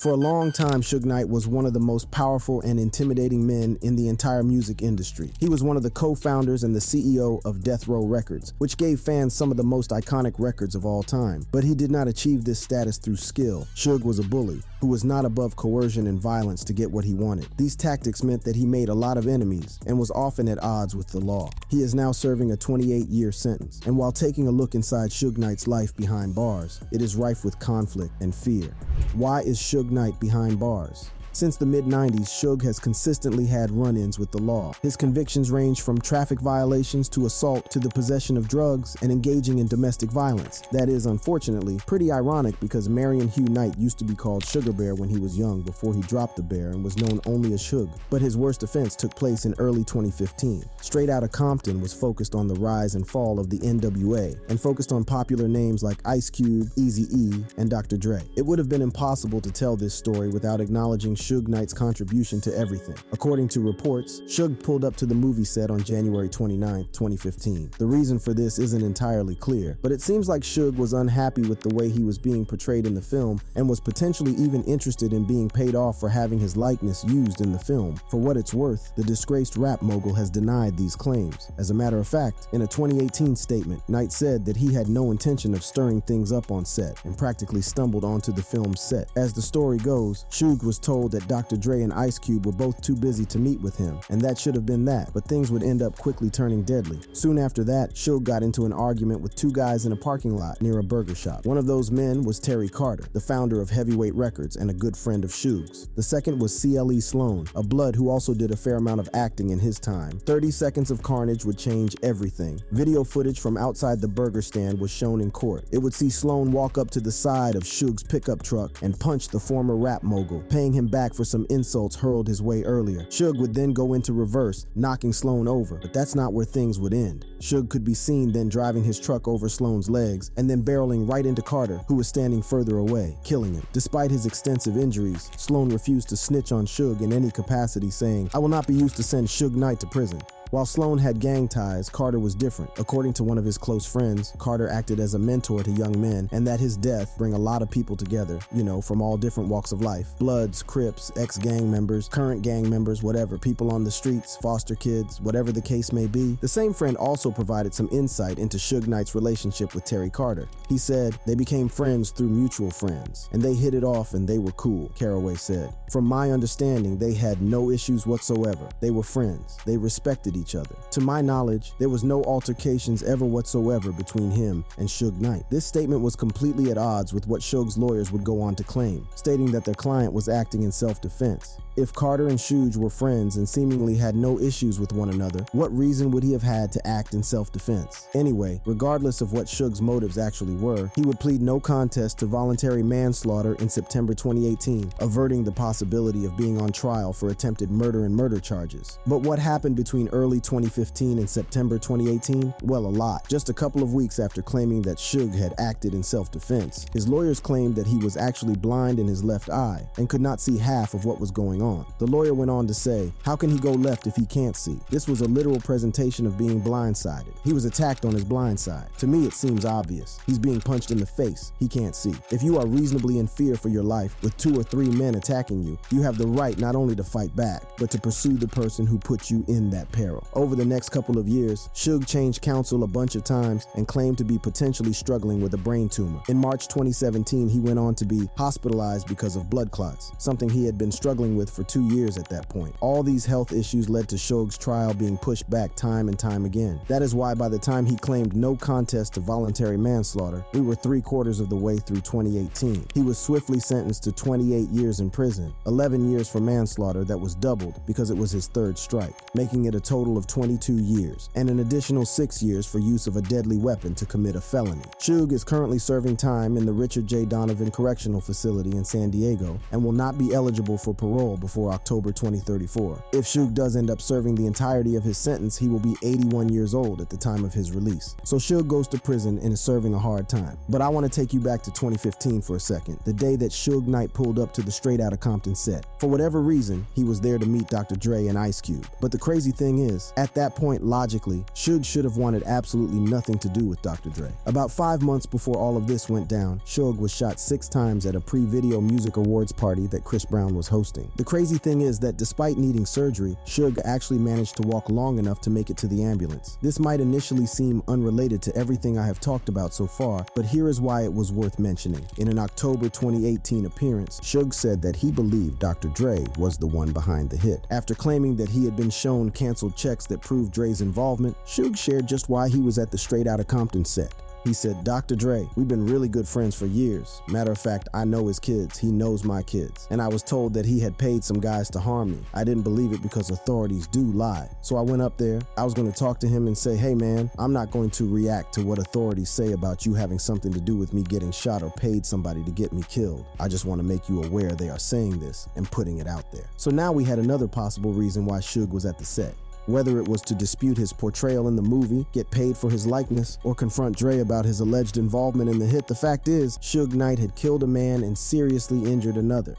For a long time, Suge Knight was one of the most powerful and intimidating men in the entire music industry. He was one of the co-founders and the CEO of Death Row Records, which gave fans some of the most iconic records of all time. But he did not achieve this status through skill. Suge was a bully who was not above coercion and violence to get what he wanted. These tactics meant that he made a lot of enemies and was often at odds with the law. He is now serving a 28-year sentence, and while taking a look inside Suge Knight's life behind bars, it is rife with conflict and fear. Why is Suge Knight behind bars? Since the mid-90s, Suge has consistently had run-ins with the law. His convictions range from traffic violations to assault to the possession of drugs and engaging in domestic violence. That is, unfortunately, pretty ironic because Marion Hugh Knight used to be called Sugar Bear when he was young before he dropped the bear and was known only as Suge. But his worst offense took place in early 2015. Straight Outta Compton was focused on the rise and fall of the NWA and focused on popular names like Ice Cube, Eazy-E, and Dr. Dre. It would have been impossible to tell this story without acknowledging Suge Knight's contribution to everything. According to reports, Suge pulled up to the movie set on January 29, 2015. The reason for this isn't entirely clear, but it seems like Suge was unhappy with the way he was being portrayed in the film and was potentially even interested in being paid off for having his likeness used in the film. For what it's worth, the disgraced rap mogul has denied these claims. As a matter of fact, in a 2018 statement, Knight said that he had no intention of stirring things up on set and practically stumbled onto the film's set. As the story goes, Suge was told that Dr. Dre and Ice Cube were both too busy to meet with him, and that should have been that, but things would end up quickly turning deadly. Soon after that, Suge got into an argument with two guys in a parking lot near a burger shop. One of those men was Terry Carter, the founder of Heavyweight Records and a good friend of Suge's. The second was CLE Sloan, a blood who also did a fair amount of acting in his time. 30 seconds of carnage would change everything. Video footage from outside the burger stand was shown in court. It would see Sloan walk up to the side of Suge's pickup truck and punch the former rap mogul, paying him back for some insults hurled his way earlier. Suge would then go into reverse, knocking Sloan over, but that's not where things would end. Suge could be seen then driving his truck over Sloan's legs and then barreling right into Carter, who was standing further away, killing him. Despite his extensive injuries, Sloan refused to snitch on Suge in any capacity, saying, "I will not be used to send Suge Knight to prison." While Sloan had gang ties, Carter was different. According to one of his close friends, Carter acted as a mentor to young men, and that his death bring a lot of people together, from all different walks of life. Bloods, Crips, ex-gang members, current gang members, whatever, people on the streets, foster kids, whatever the case may be. The same friend also provided some insight into Suge Knight's relationship with Terry Carter. He said, "They became friends through mutual friends, and they hit it off and they were cool," Caraway said. "From my understanding, they had no issues whatsoever. They were friends. They respected each other. To my knowledge, there was no altercations ever whatsoever between him and Suge Knight." This statement was completely at odds with what Suge's lawyers would go on to claim, stating that their client was acting in self-defense. If Carter and Suge were friends and seemingly had no issues with one another, what reason would he have had to act in self-defense? Anyway, regardless of what Suge's motives actually were, he would plead no contest to voluntary manslaughter in September 2018, averting the possibility of being on trial for attempted murder and murder charges. But what happened between early 2015 and September 2018? Well, a lot. Just a couple of weeks after claiming that Suge had acted in self-defense, his lawyers claimed that he was actually blind in his left eye and could not see half of what was going on. The lawyer went on to say, "How can he go left if he can't see? This was a literal presentation of being blindsided. He was attacked on his blind side. To me, it seems obvious. He's being punched in the face. He can't see. If you are reasonably in fear for your life with 2 or 3 men attacking you, you have the right not only to fight back, but to pursue the person who put you in that peril." Over the next couple of years, Suge changed counsel a bunch of times and claimed to be potentially struggling with a brain tumor. In March 2017, he went on to be hospitalized because of blood clots, something he had been struggling with for 2 years at that point. All these health issues led to Suge's trial being pushed back time and time again. That is why by the time he claimed no contest to voluntary manslaughter, we were 3/4 of the way through 2018. He was swiftly sentenced to 28 years in prison, 11 years for manslaughter that was doubled because it was his 3rd strike, making it a total of 22 years, and an additional 6 years for use of a deadly weapon to commit a felony. Suge is currently serving time in the Richard J. Donovan Correctional Facility in San Diego and will not be eligible for parole before October 2034. If Suge does end up serving the entirety of his sentence, he will be 81 years old at the time of his release. So Suge goes to prison and is serving a hard time. But I want to take you back to 2015 for a second, the day that Suge Knight pulled up to the Straight Outta Compton set. For whatever reason, he was there to meet Dr. Dre and Ice Cube. But the crazy thing is, at that point, logically, Suge should have wanted absolutely nothing to do with Dr. Dre. About 5 months before all of this went down, Suge was shot 6 times at a pre-Video Music Awards party that Chris Brown was hosting. The crazy thing is that despite needing surgery, Suge actually managed to walk long enough to make it to the ambulance. This might initially seem unrelated to everything I have talked about so far, but here is why it was worth mentioning. In an October 2018 appearance, Suge said that he believed Dr. Dre was the one behind the hit. After claiming that he had been shown canceled checks that proved Dre's involvement, Suge shared just why he was at the Straight Outta Compton set. He said, "Dr. Dre, we've been really good friends for years. Matter of fact, I know his kids. He knows my kids. And I was told that he had paid some guys to harm me. I didn't believe it because authorities do lie. So I went up there. I was going to talk to him and say, hey man, I'm not going to react to what authorities say about you having something to do with me getting shot or paid somebody to get me killed. I just want to make you aware they are saying this and putting it out there." So now we had another possible reason why Suge was at the set. Whether it was to dispute his portrayal in the movie, get paid for his likeness, or confront Dre about his alleged involvement in the hit, the fact is, Suge Knight had killed a man and seriously injured another,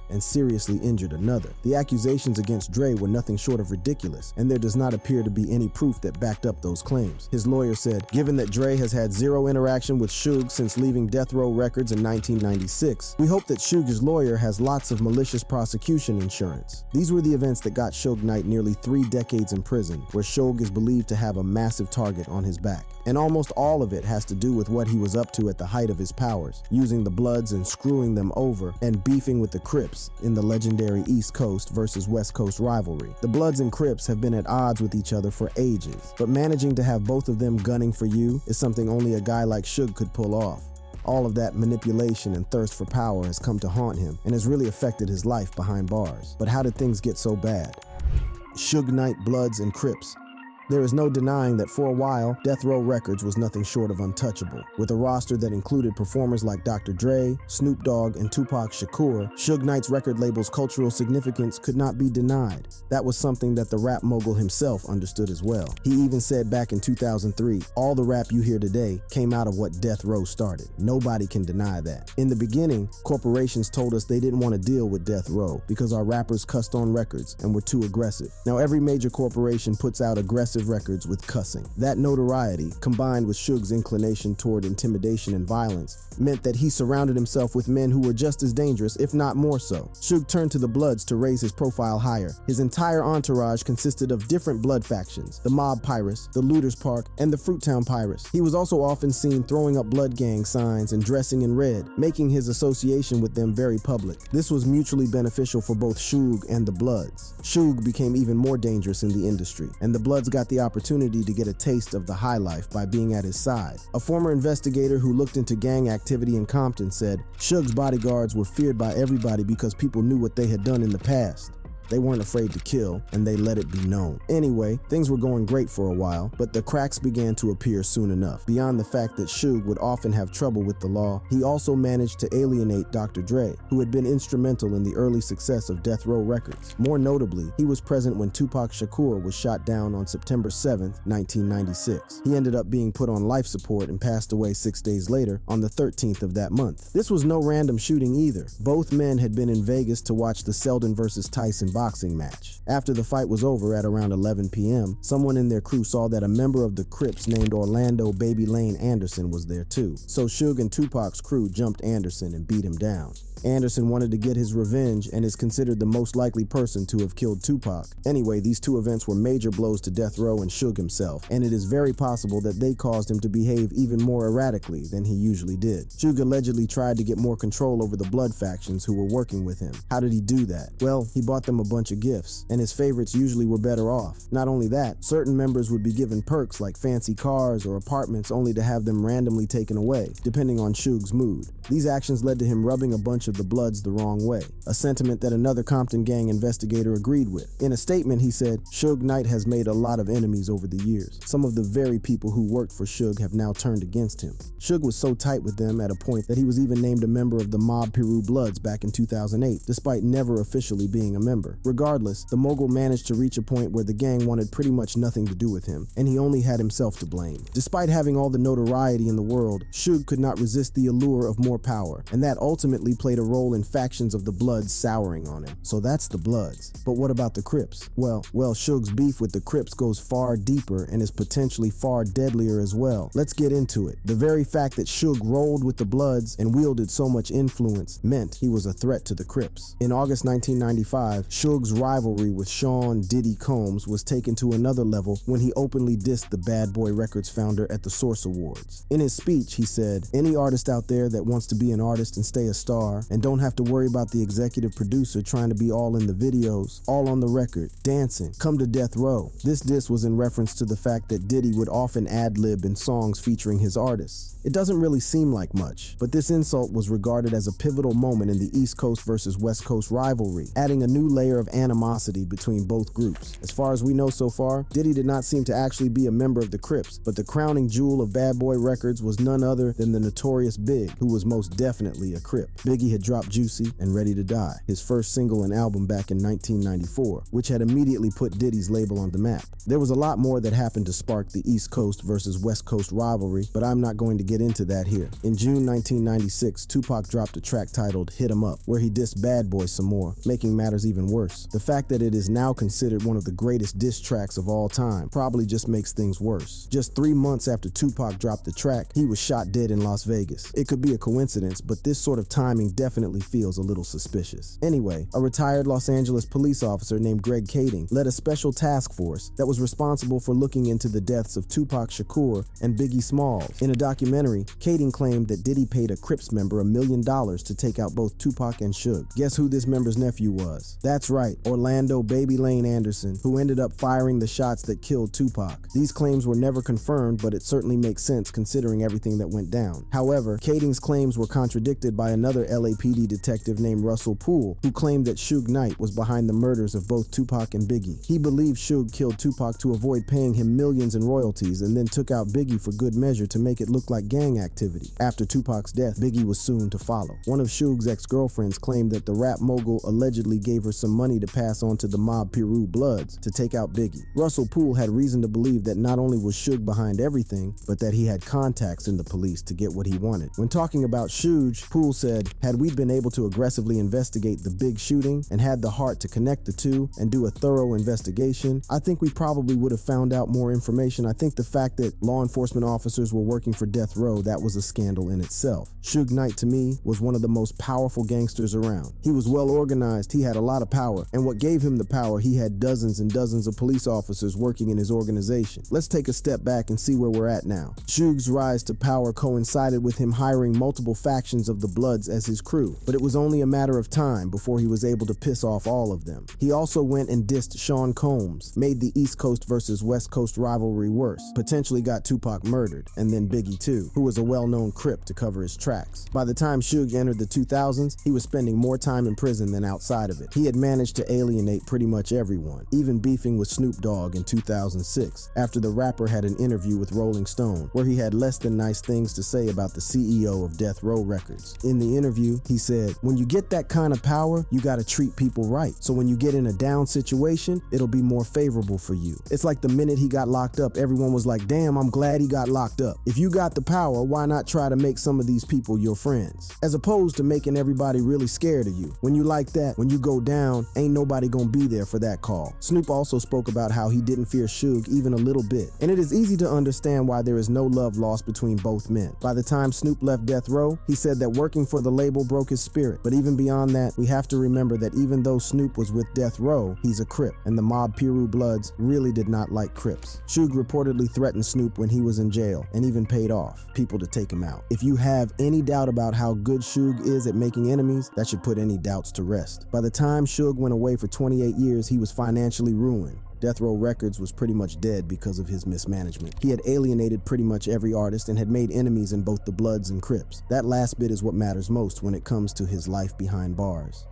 The accusations against Dre were nothing short of ridiculous, and there does not appear to be any proof that backed up those claims. His lawyer said, given that Dre has had zero interaction with Suge since leaving Death Row Records in 1996, we hope that Suge's lawyer has lots of malicious prosecution insurance. These were the events that got Suge Knight nearly 3 decades in prison, where Suge is believed to have a massive target on his back. And almost all of it has to do with what he was up to at the height of his powers, using the Bloods and screwing them over, and beefing with the Crips in the legendary East Coast versus West Coast rivalry. The Bloods and Crips have been at odds with each other for ages, but managing to have both of them gunning for you is something only a guy like Suge could pull off. All of that manipulation and thirst for power has come to haunt him and has really affected his life behind bars. But how did things get so bad? Suge Knight, Bloods, and Crips. There is no denying that for a while, Death Row Records was nothing short of untouchable. With a roster that included performers like Dr. Dre, Snoop Dogg, and Tupac Shakur, Suge Knight's record label's cultural significance could not be denied. That was something that the rap mogul himself understood as well. He even said back in 2003, all the rap you hear today came out of what Death Row started. Nobody can deny that. In the beginning, corporations told us they didn't want to deal with Death Row because our rappers cussed on records and were too aggressive. Now every major corporation puts out aggressive records with cussing. That notoriety, combined with Suge's inclination toward intimidation and violence, meant that he surrounded himself with men who were just as dangerous, if not more so. Suge turned to the Bloods to raise his profile higher. His entire entourage consisted of different Blood factions: the Mob Pirates, the Looters Park, and the Fruittown Pirates. He was also often seen throwing up Blood Gang signs and dressing in red, making his association with them very public. This was mutually beneficial for both Suge and the Bloods. Suge became even more dangerous in the industry, and the Bloods got the opportunity to get a taste of the high life by being at his side. A former investigator who looked into gang activity in Compton said, Suge's bodyguards were feared by everybody because people knew what they had done in the past. They weren't afraid to kill, and they let it be known. Anyway, things were going great for a while, but the cracks began to appear soon enough. Beyond the fact that Suge would often have trouble with the law, he also managed to alienate Dr. Dre, who had been instrumental in the early success of Death Row Records. More notably, he was present when Tupac Shakur was shot down on September 7th, 1996. He ended up being put on life support and passed away 6 days later on the 13th of that month. This was no random shooting either. Both men had been in Vegas to watch the Selden versus Tyson boxing match. After the fight was over at around 11 p.m., someone in their crew saw that a member of the Crips named Orlando Baby Lane Anderson was there too. So Suge and Tupac's crew jumped Anderson and beat him down. Anderson wanted to get his revenge and is considered the most likely person to have killed Tupac. Anyway, these two events were major blows to Death Row and Suge himself, and it is very possible that they caused him to behave even more erratically than he usually did. Suge allegedly tried to get more control over the Blood factions who were working with him. How did he do that? Well, he bought them a bunch of gifts, and his favorites usually were better off. Not only that, certain members would be given perks like fancy cars or apartments only to have them randomly taken away, depending on Suge's mood. These actions led to him rubbing a bunch of the Bloods the wrong way, a sentiment that another Compton gang investigator agreed with. In a statement, he said, Suge Knight has made a lot of enemies over the years. Some of the very people who worked for Suge have now turned against him. Suge was so tight with them at a point that he was even named a member of the Mob Piru Bloods back in 2008, despite never officially being a member. ever. Regardless, the mogul managed to reach a point where the gang wanted pretty much nothing to do with him, and he only had himself to blame. Despite having all the notoriety in the world, Suge could not resist the allure of more power, and that ultimately played a role in factions of the Bloods souring on him. So that's the Bloods. But what about the Crips? Well, Suge's beef with the Crips goes far deeper and is potentially far deadlier as well. Let's get into it. The very fact that Suge rolled with the Bloods and wielded so much influence meant he was a threat to the Crips. In August 1995, Suge's rivalry with Sean Diddy Combs was taken to another level when he openly dissed the Bad Boy Records founder at the Source Awards. In his speech, he said, "Any artist out there that wants to be an artist and stay a star and don't have to worry about the executive producer trying to be all in the videos, all on the record, dancing, come to Death Row." This diss was in reference to the fact that Diddy would often ad-lib in songs featuring his artists. It doesn't really seem like much, but this insult was regarded as a pivotal moment in the East Coast versus West Coast rivalry, adding a new layer of animosity between both groups. As far as we know so far, Diddy did not seem to actually be a member of the Crips, but the crowning jewel of Bad Boy Records was none other than the notorious Big, who was most definitely a Crip. Biggie had dropped Juicy and Ready to Die, his first single and album back in 1994, which had immediately put Diddy's label on the map. There was a lot more that happened to spark the East Coast versus West Coast rivalry, but I'm not going to get into that here. In June 1996, Tupac dropped a track titled Hit 'Em Up, where he dissed Bad Boy some more, making matters even worse. The fact that it is now considered one of the greatest diss tracks of all time probably just makes things worse. Just 3 months after Tupac dropped the track, he was shot dead in Las Vegas. It could be a coincidence, but this sort of timing definitely feels a little suspicious. Anyway, a retired Los Angeles police officer named Greg Kading led a special task force that was responsible for looking into the deaths of Tupac Shakur and Biggie Smalls. In a documentary, Kading claimed that Diddy paid a Crips member $1 million to take out both Tupac and Suge. Guess who this member's nephew was? That's right, Orlando Baby Lane Anderson, who ended up firing the shots that killed Tupac. These claims were never confirmed, but it certainly makes sense considering everything that went down. However, Kading's claims were contradicted by another LAPD detective named Russell Poole, who claimed that Suge Knight was behind the murders of both Tupac and Biggie. He believed Suge killed Tupac to avoid paying him millions in royalties and then took out Biggie for good measure to make it look like gang activity. After Tupac's death, Biggie was soon to follow. One of Suge's ex-girlfriends claimed that the rap mogul allegedly gave her some money to pass on to the mob Piru Bloods to take out Biggie. Russell Poole had reason to believe that not only was Suge behind everything, but that he had contacts in the police to get what he wanted. When talking about Suge, Poole said, "Had we been able to aggressively investigate the Big shooting and had the heart to connect the two and do a thorough investigation, I think we probably would have found out more information. I think the fact that law enforcement officers were working for Death Row, that was a scandal in itself." Suge Knight, to me, was one of the most powerful gangsters around. He was well organized, he had a lot of power, and what gave him the power, he had dozens and dozens of police officers working in his organization. Let's take a step back and see where we're at now. Suge's rise to power coincided with him hiring multiple factions of the Bloods as his crew, but it was only a matter of time before he was able to piss off all of them. He also went and dissed Sean Combs, made the East Coast versus West Coast rivalry worse, potentially got Tupac murdered, and then Biggie too, who was a well-known Crip to cover his tracks. By the time Suge entered the 2000s, he was spending more time in prison than outside of it. He had managed to alienate pretty much everyone, even beefing with Snoop Dogg in 2006, after the rapper had an interview with Rolling Stone, where he had less than nice things to say about the CEO of Death Row Records. In the interview, he said, "When you get that kind of power, you gotta treat people right. So when you get in a down situation, it'll be more favorable for you." It's like the minute he got locked up, everyone was like, "Damn, I'm glad he got locked up." If you got the power, why not try to make some of these people your friends? As opposed to making everybody really scared of you. When you like that, when you go down, ain't nobody gonna be there for that call. Snoop also spoke about how he didn't fear Suge even a little bit. And it is easy to understand why there is no love lost between both men. By the time Snoop left Death Row, he said that working for the label broke his spirit. But even beyond that, we have to remember that even though Snoop was with Death Row, he's a Crip, and the mob Piru Bloods really did not like Crips. Suge reportedly threatened Snoop when he was in jail, and even paid off people to take him out. If you have any doubt about how good Suge is at making enemies, that should put any doubts to rest. By the time Suge went away for 28 years, he was financially ruined. Death Row Records was pretty much dead because of his mismanagement. He had alienated pretty much every artist and had made enemies in both the Bloods and Crips. That last bit is what matters most when it comes to his life behind bars.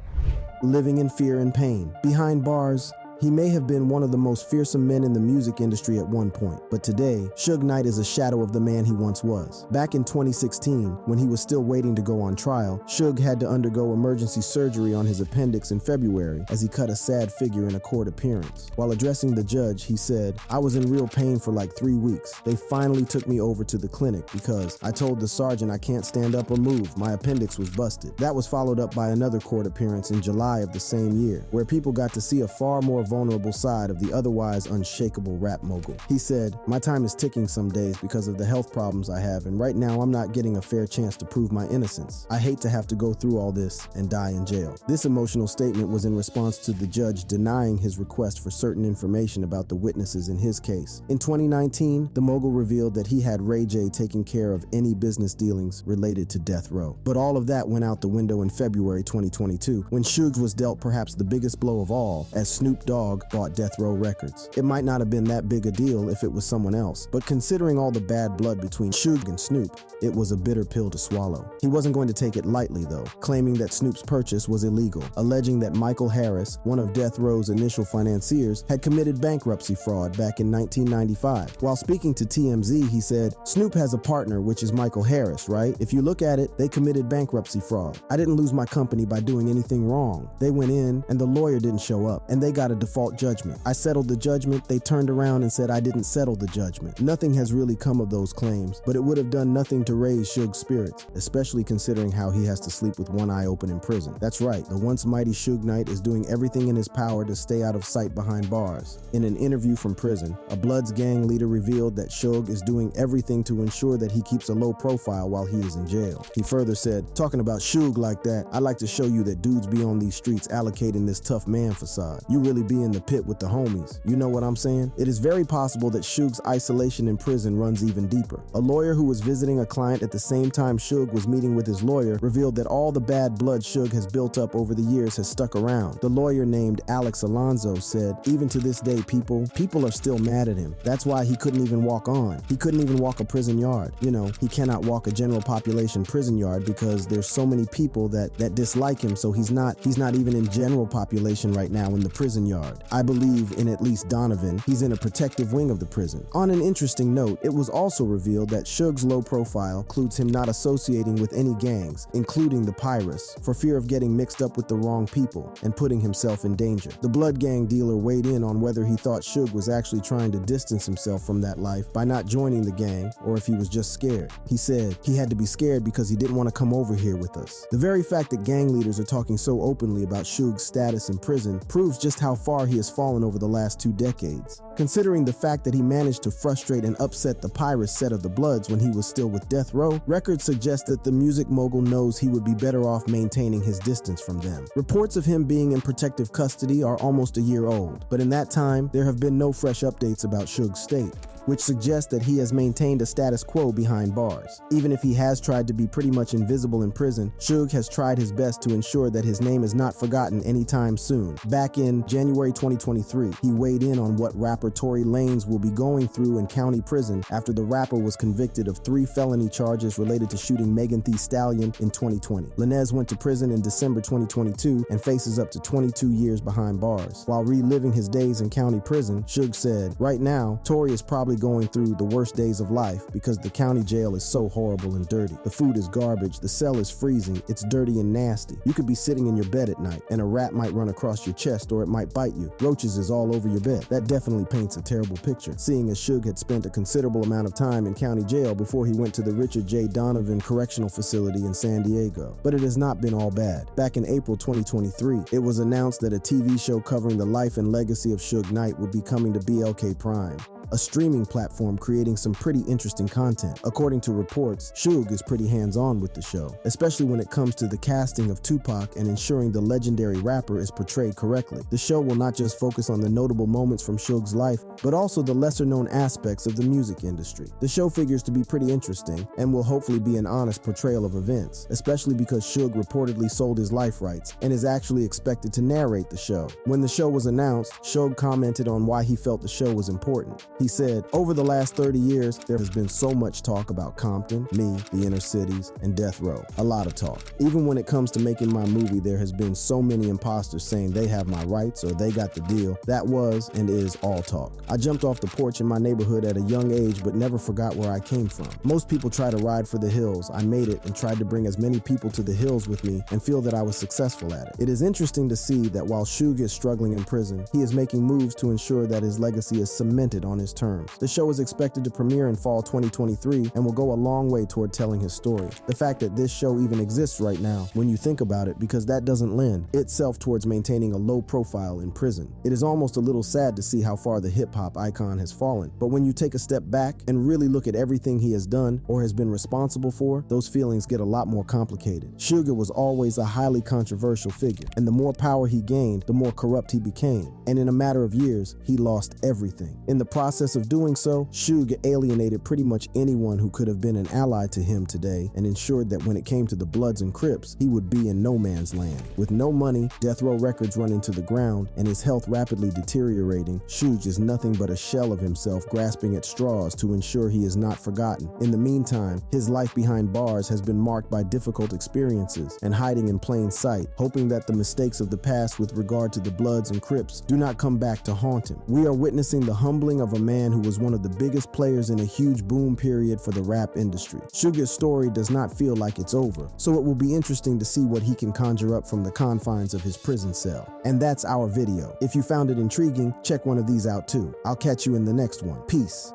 Living in fear and pain. Behind bars, He may have been one of the most fearsome men in the music industry at one point, but today, Suge Knight is a shadow of the man he once was. Back in 2016, when he was still waiting to go on trial, Suge had to undergo emergency surgery on his appendix in February as he cut a sad figure in a court appearance. While addressing the judge, he said, "I was in real pain for like 3 weeks. They finally took me over to the clinic because I told the sergeant I can't stand up or move. My appendix was busted." That was followed up by another court appearance in July of the same year, where people got to see a far more vulnerable side of the otherwise unshakable rap mogul. He said, "My time is ticking some days because of the health problems I have, and right now I'm not getting a fair chance to prove my innocence. I hate to have to go through all this and die in jail." This emotional statement was in response to the judge denying his request for certain information about the witnesses in his case. In 2019, the mogul revealed that he had Ray J taking care of any business dealings related to Death Row. But all of that went out the window in February 2022, when Suge was dealt perhaps the biggest blow of all, as Snoop Dogg bought Death Row Records. It might not have been that big a deal if it was someone else, but considering all the bad blood between Suge and Snoop, it was a bitter pill to swallow. He wasn't going to take it lightly though, claiming that Snoop's purchase was illegal, alleging that Michael Harris, one of Death Row's initial financiers, had committed bankruptcy fraud back in 1995. While speaking to TMZ, he said, "Snoop has a partner, which is Michael Harris, right? If you look at it, they committed bankruptcy fraud. I didn't lose my company by doing anything wrong. They went in and the lawyer didn't show up and they got a default judgment. I settled the judgment, they turned around and said I didn't settle the judgment." Nothing has really come of those claims, but it would have done nothing to raise Suge's spirits, especially considering how he has to sleep with one eye open in prison. That's right, the once mighty Suge Knight is doing everything in his power to stay out of sight behind bars. In an interview from prison, a Bloods gang leader revealed that Suge is doing everything to ensure that he keeps a low profile while he is in jail. He further said, "Talking about Suge like that, I'd like to show you that dudes be on these streets allocating this tough man facade. You really be in the pit with the homies. You know what I'm saying?" It is very possible that Suge's isolation in prison runs even deeper. A lawyer who was visiting a client at the same time Suge was meeting with his lawyer revealed that all the bad blood Suge has built up over the years has stuck around. The lawyer, named Alex Alonzo, said, "Even to this day, people are still mad at him. That's why he couldn't even walk on. He couldn't even walk a prison yard. You know, he cannot walk a general population prison yard because there's so many people that dislike him, so he's not even in general population right now in the prison yard. I believe in at least Donovan. He's in a protective wing of the prison." On an interesting note, it was also revealed that Suge's low profile includes him not associating with any gangs, including the Pirates, for fear of getting mixed up with the wrong people and putting himself in danger. The Blood Gang dealer weighed in on whether he thought Suge was actually trying to distance himself from that life by not joining the gang, or if he was just scared. He said he had to be scared because he didn't want to come over here with us. The very fact that gang leaders are talking so openly about Suge's status in prison proves just how far he has fallen over the last 2 decades. Considering the fact that he managed to frustrate and upset the Pirates set of the Bloods when he was still with Death Row, records suggest that the music mogul knows he would be better off maintaining his distance from them. Reports of him being in protective custody are almost a year old, but in that time, there have been no fresh updates about Suge's state, which suggests that he has maintained a status quo behind bars. Even if he has tried to be pretty much invisible in prison, Suge has tried his best to ensure that his name is not forgotten anytime soon. Back in January 2023, he weighed in on what rapper Tory Lanez will be going through in county prison after the rapper was convicted of 3 felony charges related to shooting Megan Thee Stallion in 2020. Lanez went to prison in December 2022 and faces up to 22 years behind bars. While reliving his days in county prison, Suge said, "Right now, Tory is probably going through the worst days of life because the county jail is so horrible and dirty. The food is garbage, the cell is freezing, it's dirty and nasty. You could be sitting in your bed at night and a rat might run across your chest or it might bite you. Roaches is all over your bed." That definitely paints a terrible picture, seeing as Suge had spent a considerable amount of time in county jail before he went to the Richard J. Donovan Correctional Facility in San Diego. But it has not been all bad. Back in April 2023, it was announced that a TV show covering the life and legacy of Suge Knight would be coming to BLK Prime, a streaming platform creating some pretty interesting content. According to reports, Suge is pretty hands-on with the show, especially when it comes to the casting of Tupac and ensuring the legendary rapper is portrayed correctly. The show will not just focus on the notable moments from Suge's life, but also the lesser-known aspects of the music industry. The show figures to be pretty interesting and will hopefully be an honest portrayal of events, especially because Suge reportedly sold his life rights and is actually expected to narrate the show. When the show was announced, Suge commented on why he felt the show was important. He said, "Over the last 30 years, there has been so much talk about Compton, me, the inner cities, and death row. A lot of talk. Even when it comes to making my movie, there has been so many imposters saying they have my rights or they got the deal. That was and is all talk. I jumped off the porch in my neighborhood at a young age, but never forgot where I came from. Most people try to ride for the hills. I made it and tried to bring as many people to the hills with me and feel that I was successful at it." It is interesting to see that while Suge is struggling in prison, he is making moves to ensure that his legacy is cemented on his terms. The show is expected to premiere in fall 2023 and will go a long way toward telling his story. The fact that this show even exists right now, when you think about it, because that doesn't lend itself towards maintaining a low profile in prison. It is almost a little sad to see how far the hip-hop icon has fallen, but when you take a step back and really look at everything he has done or has been responsible for, those feelings get a lot more complicated. Suge was always a highly controversial figure, and the more power he gained, the more corrupt he became, and in a matter of years, he lost everything. In the process of doing so, Suge alienated pretty much anyone who could have been an ally to him today and ensured that when it came to the Bloods and Crips, he would be in no man's land. With no money, Death Row Records running to the ground, and his health rapidly deteriorating, Suge is nothing but a shell of himself grasping at straws to ensure he is not forgotten. In the meantime, his life behind bars has been marked by difficult experiences and hiding in plain sight, hoping that the mistakes of the past with regard to the Bloods and Crips do not come back to haunt him. We are witnessing the humbling of a man who was one of the biggest players in a huge boom period for the rap industry. Suge's story does not feel like it's over, so it will be interesting to see what he can conjure up from the confines of his prison cell. And that's our video. If you found it intriguing, check one of these out too. I'll catch you in the next one. Peace.